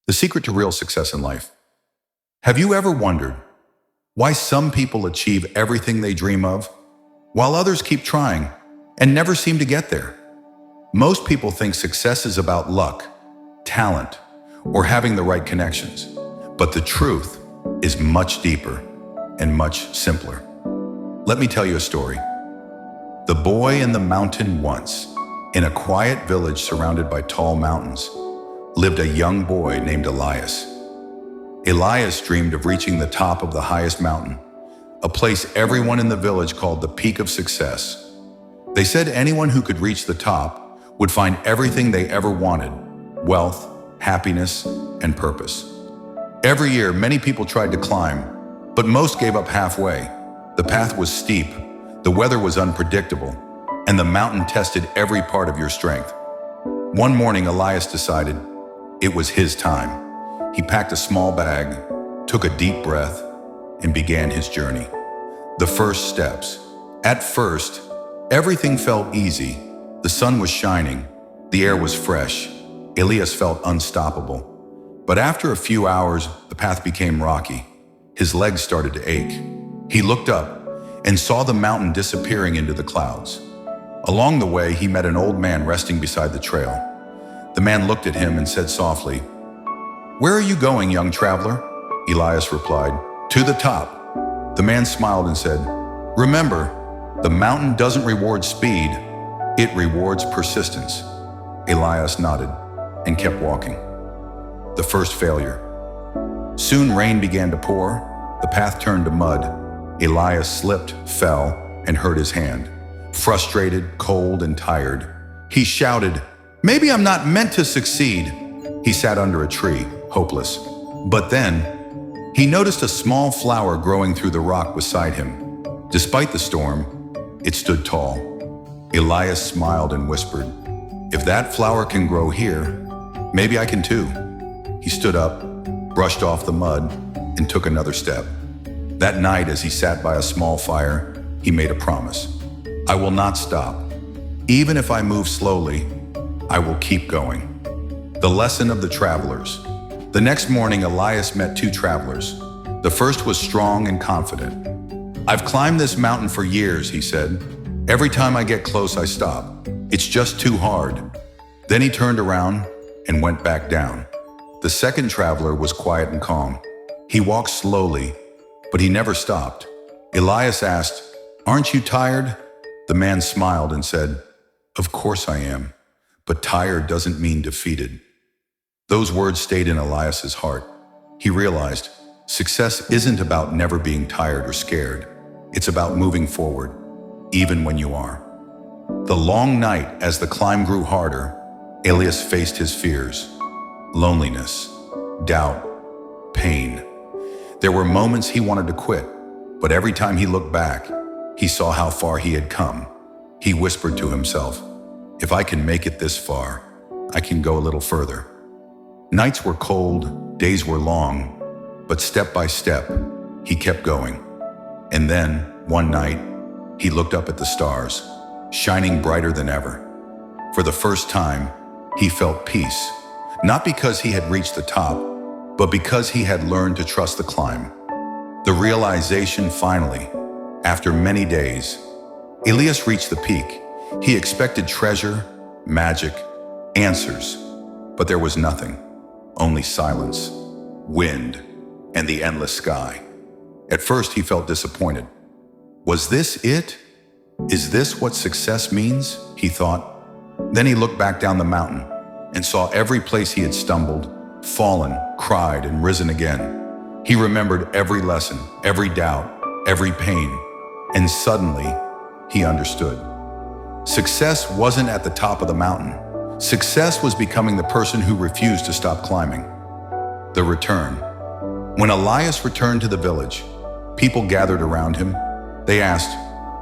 The secret to real success in life. Have you ever wondered why some people achieve everything they dream of, while others keep trying and never seem to get there? Most people think success is about luck, talent, or having the right connections. But the truth is much deeper and much simpler. Let me tell you a story. The boy in the mountain once, in a quiet village surrounded by tall mountains, lived a young boy named Elias. Elias dreamed of reaching the top of the highest mountain, a place everyone in the village called the peak of success. They said anyone who could reach the top would find everything they ever wanted: wealth, happiness, and purpose. Every year, many people tried to climb, but most gave up halfway. The path was steep, the weather was unpredictable, and the mountain tested every part of your strength. One morning, Elias decided it was his time. He packed a small bag, took a deep breath, and began his journey. The first steps. At first, everything felt easy. The sun was shining, the air was fresh. Elias felt unstoppable. But after a few hours, the path became rocky. His legs started to ache. He looked up and saw the mountain disappearing into the clouds. Along the way, he met an old man resting beside the trail. The man looked at him and said softly, "Where are you going, young traveler?" Elias replied, "To the top." The man smiled and said, "Remember, the mountain doesn't reward speed, it rewards persistence." Elias nodded and kept walking. The first failure. Soon rain began to pour. The path turned to mud. Elias slipped, fell, and hurt his hand. Frustrated, cold, and tired, he shouted, "Maybe I'm not meant to succeed." He sat under a tree, hopeless. But then, he noticed a small flower growing through the rock beside him. Despite the storm, it stood tall. Elias smiled and whispered, "If that flower can grow here, maybe I can too." He stood up, brushed off the mud, and took another step. That night, as he sat by a small fire, he made a promise. "I will not stop. Even if I move slowly, I will keep going." The lesson of the travelers. The next morning, Elias met two travelers. The first was strong and confident. "I've climbed this mountain for years," he said. "Every time I get close, I stop. It's just too hard." Then he turned around and went back down. The second traveler was quiet and calm. He walked slowly, but he never stopped. Elias asked, "Aren't you tired?" The man smiled and said, "Of course I am, but tired doesn't mean defeated." Those words stayed in Elias's heart. He realized success isn't about never being tired or scared. It's about moving forward, even when you are. The long night, as the climb grew harder, Elias faced his fears: loneliness, doubt, pain. There were moments he wanted to quit, but every time he looked back, he saw how far he had come. He whispered to himself, "If I can make it this far, I can go a little further." Nights were cold, days were long, but step by step, he kept going. And then, one night, he looked up at the stars, shining brighter than ever. For the first time, he felt peace, not because he had reached the top, but because he had learned to trust the climb. The realization finally, after many days, Elias reached the peak. He expected treasure, magic, answers, but there was nothing, only silence, wind, and the endless sky. At first, he felt disappointed. Was this it? Is this what success means? He thought. Then he looked back down the mountain and saw every place he had stumbled, fallen, cried, and risen again. He remembered every lesson, every doubt, every pain, and suddenly he understood. Success wasn't at the top of the mountain. Success was becoming the person who refused to stop climbing. The return. When Elias returned to the village, people gathered around him. They asked,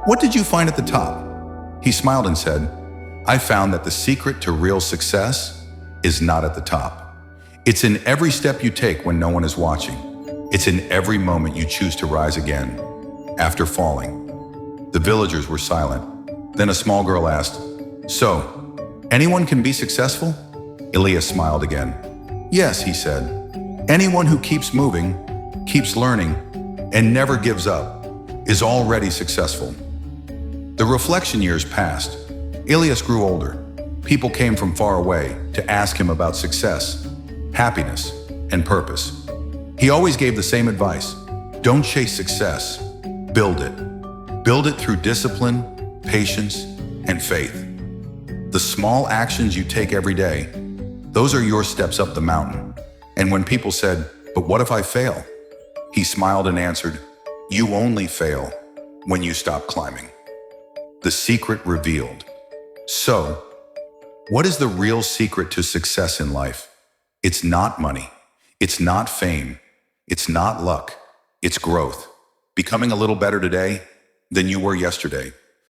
"What did you find at the top?" He smiled and said, "I found that the secret to real success is not at the top. It's in every step you take when no one is watching. It's in every moment you choose to rise again, after falling." The villagers were silent. Then a small girl asked, "So, anyone can be successful?" Elias smiled again. Yes, he said, anyone who keeps moving, keeps learning, and never gives up is already successful. The reflection years passed. Elias grew older. People came from far away to ask him about success, happiness, and purpose. He always gave the same advice. Don't chase success, build it. Build it through discipline, patience, and faith. The small actions you take every day, those are your steps up the mountain. And when people said, "But what if I fail?" he smiled and answered, "You only fail when you stop climbing." The secret revealed. So, what is the real secret to success in life? It's not money. It's not fame. It's not luck. It's growth. Becoming a little better today than you were yesterday.